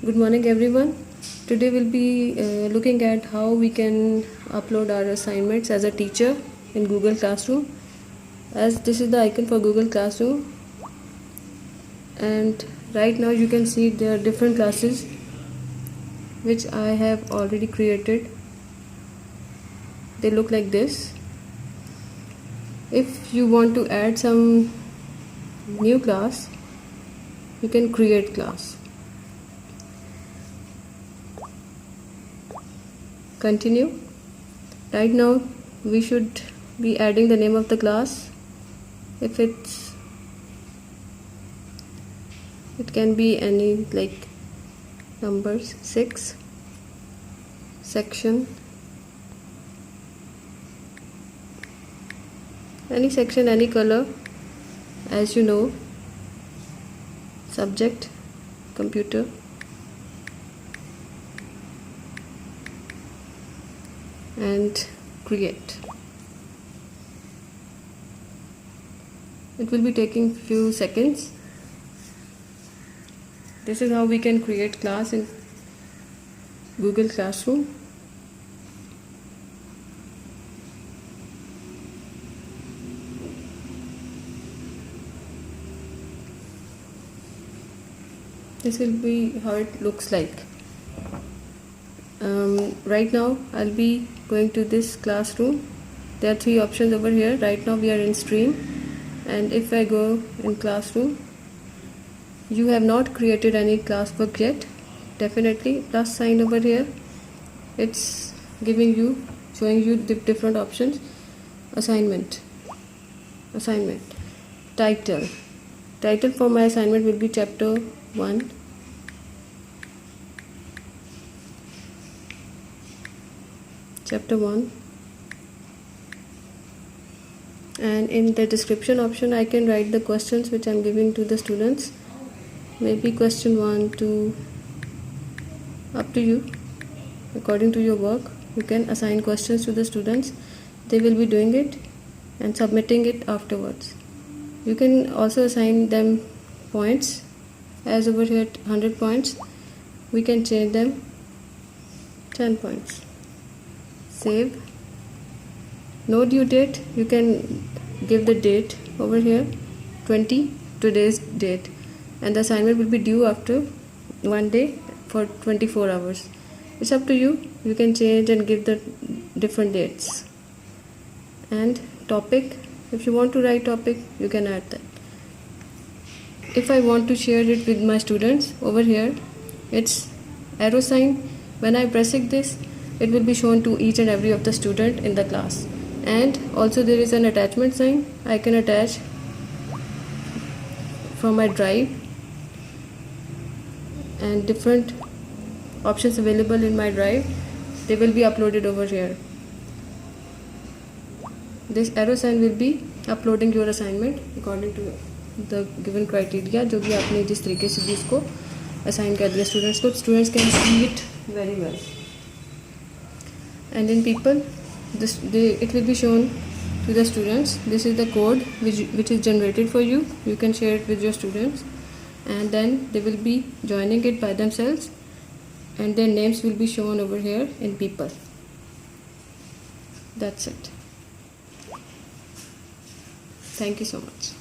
Good morning everyone. Today we'll be looking at how we can upload our assignments as a teacher in Google Classroom. As this is the icon for Google Classroom, and right now you can see there are different classes which I have already created. They look like this. If you want to add some new class, you can create class. Continue. Right now we should be adding the name of the class. If it can be any, like numbers 6, section, any section, any color, as you know, subject, computer, and create. It will be taking few seconds. This is how we can create class in Google Classroom. This will be how it looks like. Right now I'll be going to this classroom. There are 3 options over here. Right now we are in stream, and if I go in classroom, you have not created any classwork yet. Definitely plus sign over here. It's showing you the different options. Assignment, title for my assignment will be chapter 1. And in the description option I can write the questions which I'm giving to the students. Maybe question 1, 2, up to you. According to your work, you can assign questions to the students. They will be doing it and submitting it afterwards. You can also assign them points, as over here 100 points. We can change them 10 points. Save. No due date, you can give the date over here 20, today's date, and the assignment will be due after 1 day for 24 hours. It's up to you. You can change and give the different dates. And topic, if you want to write topic, you can add that. If I want to share it with my students, over here it's arrow sign. When I pressing this, it will be shown to each and every of the student in the class. And also there is an attachment sign. I can attach from my drive, and different options available in my drive, they will be uploaded over here. This arrow sign will be uploading your assignment according to the given criteria, जो भी आपने जिस तरीके से भी इसको assign कर दिया students को. Students can see it very well. And in people, it will be shown to the students. This is the code which is generated for you. You can share it with your students, and then they will be joining it by themselves, and their names will be shown over here in people. That's it. Thank you so much.